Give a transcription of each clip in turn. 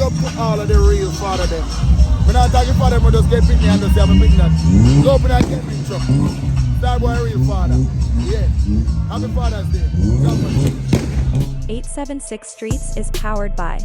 big up to all of the real father them. When I talk for them, I just get picked and just say I'm a big nut. Go open and get me in trouble. That boy a real father. Yeah. Happy Father's Day. 876 Streets is powered by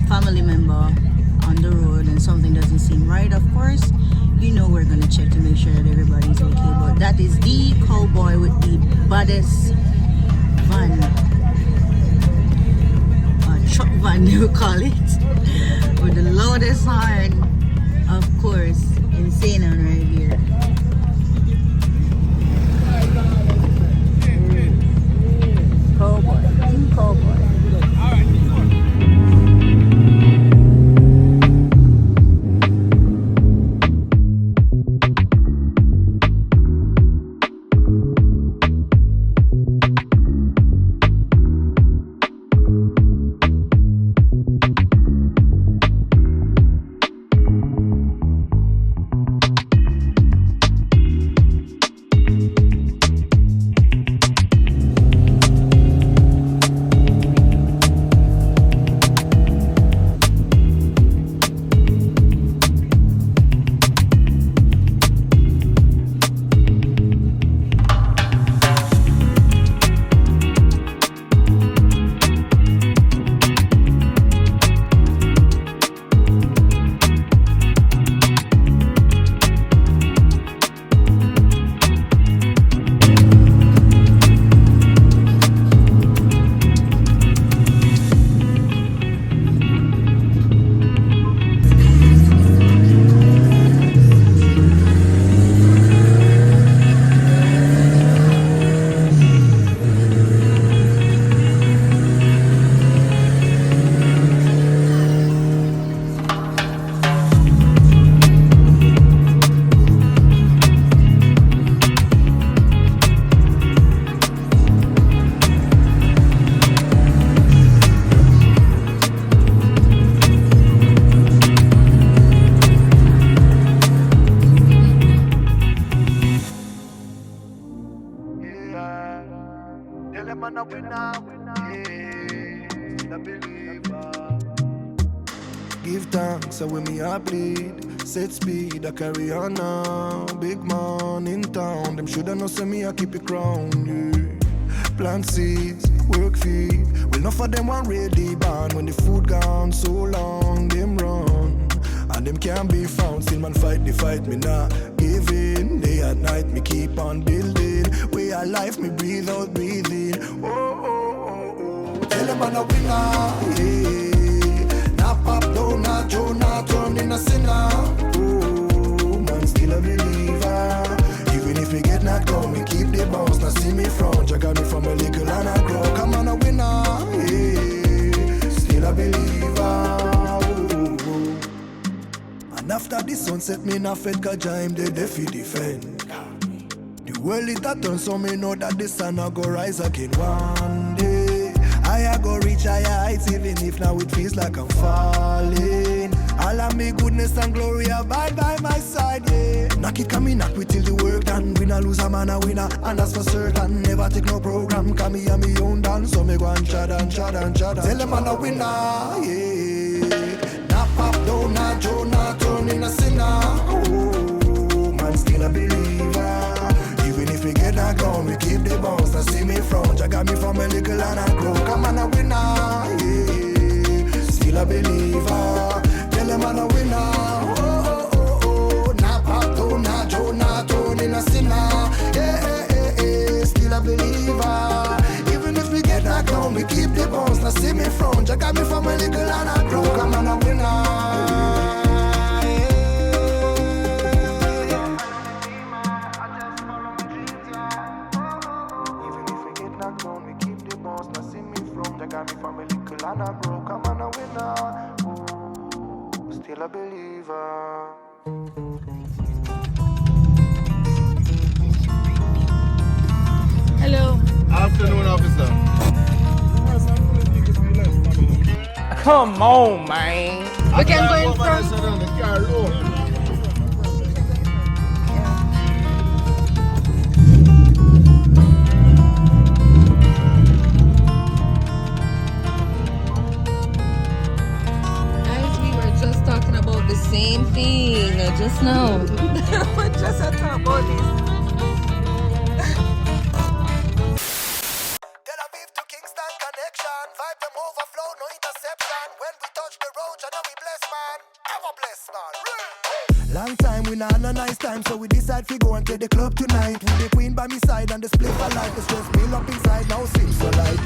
family member on the road and something doesn't seem right, of course, you know we're gonna check to make sure that everybody's okay. But that is the cowboy with the baddest van, truck van they would call it, with the loudest horn, of course, insane on right here. Cowboy. Give thanks, so when me a bleed. Set speed, I carry on now. Big man in town, them shoulda know say me I keep it crown. Yeah. Plant seeds, work feed. Well, enough of them want ready born. When the food gone so long, them run. And them can't be found, still man fight the fight, me not give in. Day and night, me keep on building. Way of life, me breathe out, breathe in. Oh, oh, oh, oh. Tell them I'm a winner, yeah. Not pop down, not Joe, not turn in a sinner. Oh, man, still a believer. Even if we get knocked down, we keep the bounce. Now see me front, you got me from a little and I grow. Come on, a winner, yeah. Still a believer. And after the sunset, me not fed, cause I'm the deaf defend. The world is that turn, so me know that the sun a go rise again one day. I go reach higher heights, even if now it feels like I'm falling. All of me goodness and glory abide by my side, yeah. Knock it, come me knock we till the work done. Win or lose, a man a winner, and that's for certain. Never take no program, cause me and me own dance. So me go and chad. Tell them I'm a winner, yeah. Not pop down, not Joe, not turn in a sinner. Oh, man, still a believer. Even if we get knocked down, we keep the bounce. Now see me front, you got me from a little and I grow. Come on, a winner, yeah. Still a believer. Tell them I'm a winner. little and I broke, I'm on a winner. Even if we get knocked down, we keep the boss. Now see me from, they got me from a little and I broke, I'm on a winner. Ooh, still a believer. Hello. Afternoon, officer. Come on, man. We can go in The car low. Guys, we were just talking about the same thing just now. We're just talking about this. Tel Aviv to Kingston connection, vibe them overflow, no interception. When we touch the road, you know we bless man, ever bless man. Long time we not no nice time, so we decide to go and take the club tonight. With the queen by me side and the split for life. The stress build up inside, now seems so light.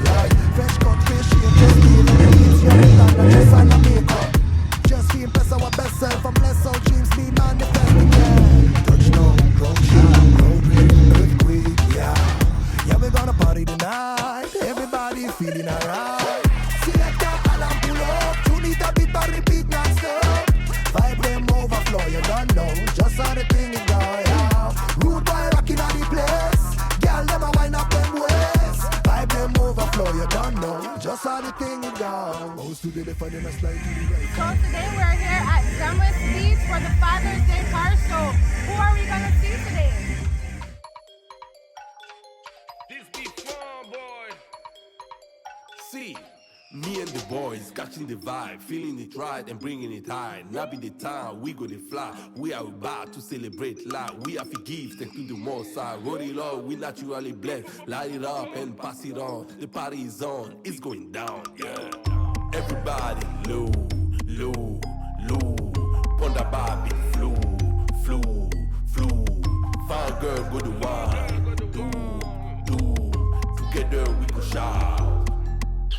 Fresh cut, fish, shape, just give it. It's your land and just sign a makeup. Just feel impress our best self and bless our dreams be manifesting. Yeah. Touchdown, ground shot, road rage, earthquake, yeah. Yeah, we're gonna party tonight. Everybody feeling alright. Select a alarm, pull up. 2 liter beat by repeat non-stop. Vibe them overflow, you don't know. Just how the thing is going out. Rude boy rocking on the place. Girl, them a wind up them waist. Vibe them overflow, you don't know. Just how the thing is going. Most today they find them a slide to the right. So today we're here at Jamwest Beach for the Father's Day car show. Who are we gonna see today? This be fun, boy. See, me and the boys catching the vibe, feeling it right and bringing it high. Now be the time we go to fly. We are about to celebrate life. We have to give thanks to the most side. Roll it up, we naturally blend. Light it up and pass it on. The party is on, it's going down. Yeah. Everybody low, low, low. Ponda Bobby, flu, flu, flu. Found girl, go to one, do. Together we go shout.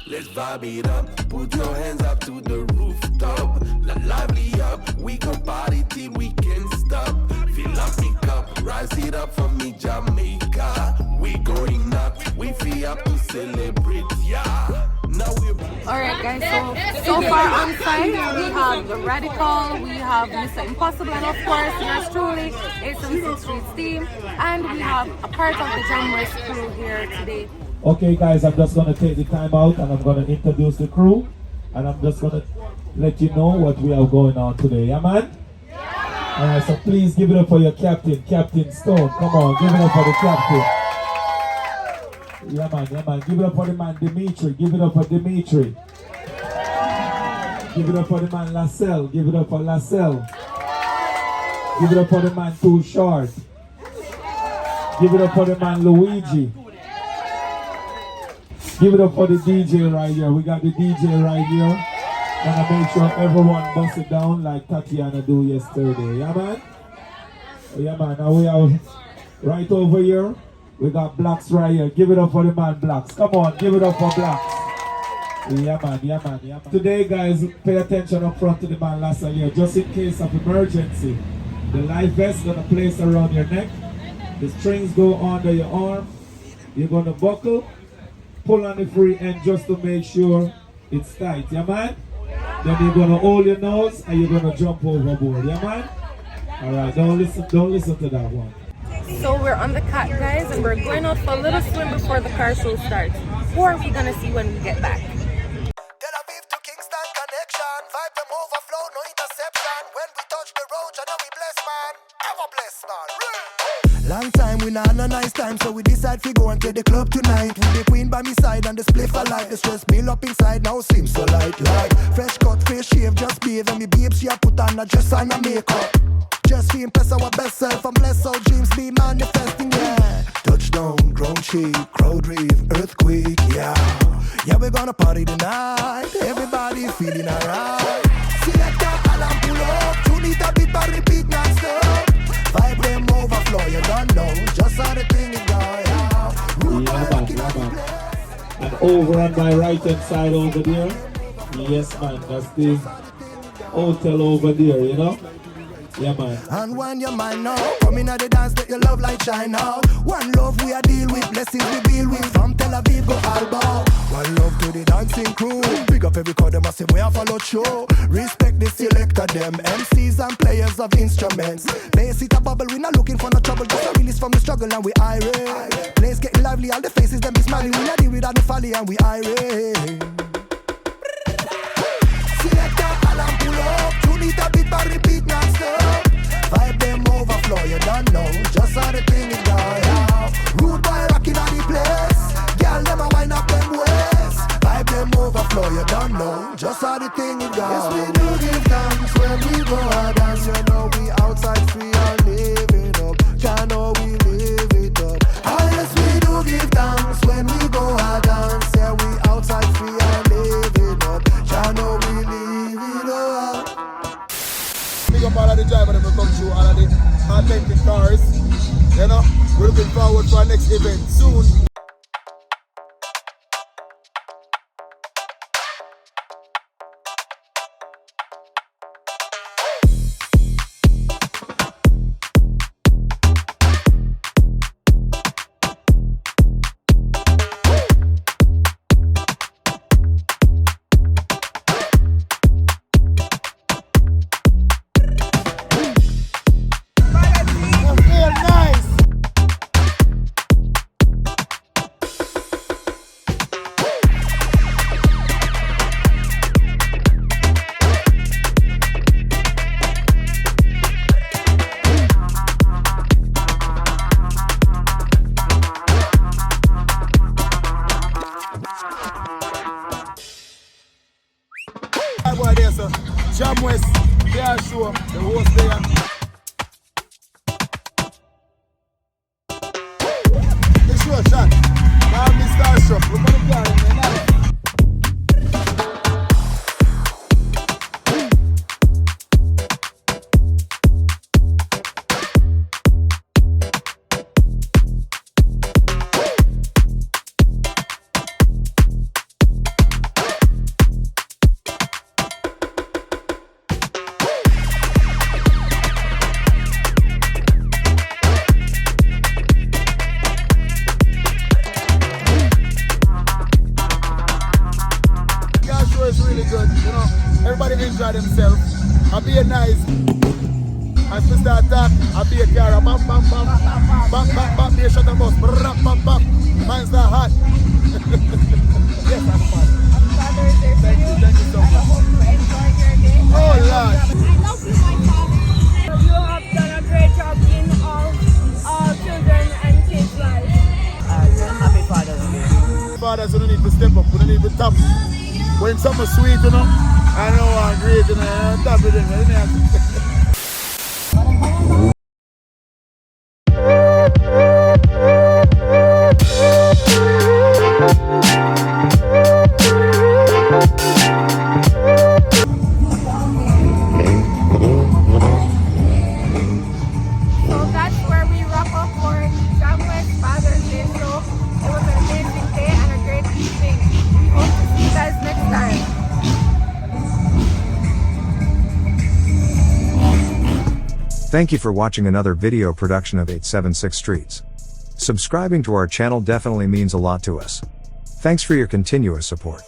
Let's vibe it up, put your hands up to the rooftop. Lively up, we can party till we can't stop. Fill up, pick up, rise it up for me, Jamaica. We going up, we feel up to celebrate, yeah. Now we're Alright guys, so far on site we have the Radical, we have Mr. Impossible, and of course yours truly, 876 Street Team, and we have a part of the Jamwest crew here today. Okay guys, I'm just going to take the time out and I'm going to introduce the crew and I'm just going to let you know what we have going on today, yeah man? Yeah. Alright, so please give it up for your captain, Captain Stone. Come on, give it up for the captain. Yeah man, give it up for the man Dimitri, give it up for Dimitri. Give it up for the man Lascelle, give it up for Lascelle. Give it up for the man Too Short. Give it up for the man Luigi. Give it up for the DJ right here. We got the DJ right here. Gonna make sure everyone busts it down like Tatiana do yesterday. Yeah man? Oh, yeah man. Now we have right over here. We got Blacks right here. Give it up for the man Blacks. Come on, give it up for Blacks. Yeah man. Today guys, pay attention up front to the man Lascelle here. Just in case of emergency. The life vest gonna place around your neck. The strings go under your arm. You're gonna buckle. Pull on the free end just to make sure it's tight, yeah man? Then you're gonna hold your nose and you're gonna jump overboard, yeah man? Alright, don't listen to that one. So we're on the cat guys and we're going out for a little swim before the car show starts. Who are we gonna see when we get back? Tel Aviv to Kingston connection, vibe them overflow, no interception. When we touch the road, you know we bless man, ever bless man. Long time we not no nice time, so we decide to go and take the club tonight. With the queen by me side and the split for life. The stress build up inside, now seems so light. Like fresh cut, face shave, just bathe. And me babe, she a put on a dress and a makeup. Just feel impress our best self and bless our dreams be manifesting, yeah. Touchdown, ground shake, crowd rave, earthquake, yeah. Yeah, we're gonna party tonight. Everybody feeling alright. Select a alarm, pull up. 2 liter beat by repeat non-stop. Vibe them overflow, you don't know. Just how the thing is going out. Rude boy rocking on the place. And over on my right hand side over there, Yes, man, that's the hotel over there, you know? Yeah, man. And when your mind now, come in at the dance, let your love light shine out. One love we are deal with, blessings we deal with. From Tel Aviv go Alba. One love to the dancing crew. Big up every code, them a say we a follow show. Respect the selector, them MCs and players of instruments. Bass it a bubble, we not looking for no trouble. Just a release from the struggle and we irate. Place getting lively, all the faces them be smiling. We not deal with all the folly and we irate. Selector, alarm pull up. You need a bit but repeat non-stop. Vibe them overflow, you don't know. Just how the thing is going. Rude boy rocking on the place. Girl, them a wind up them waist. Vibe them overflow, you don't know. Just how the thing is going. Yes, we do give thanks when we go out dance. You know we outside free and living up. You know we live it up. Oh yes, we do give thanks when we go out dance. Yeah, we outside free and living up. You know we live it up. Big up all of the drivers that will come through, all of the authentic cars. You know, we're looking forward for our next event soon. Jamwest CarShow, the host there. The show shot. Now Mr. Shop. We're going to carry him now. Is really good, you know. Everybody enjoy themselves. I be a nice. As we start talk, I be a car. Bam, bam, bam, bam, bam, bam. Be a shut and bus. Bam, bam, bam. Mine's not hot. Yes, I'm fine. Thank you so much. I hope you enjoy your day. Oh Lord. I love you, my father. You have done a great job in all children and kids' lives. Happy Father's Day. Fathers, we don't need to step up. We don't need to tap. When something's sweet, you know, I know I'm great, you know, tap it in, you know. So that's where we wrap up for Jamwest Father's Day show. It was an amazing day and a great evening. We hope to see you guys next time. Thank you for watching another video production of 876 Streets. Subscribing to our channel definitely means a lot to us. Thanks for your continuous support.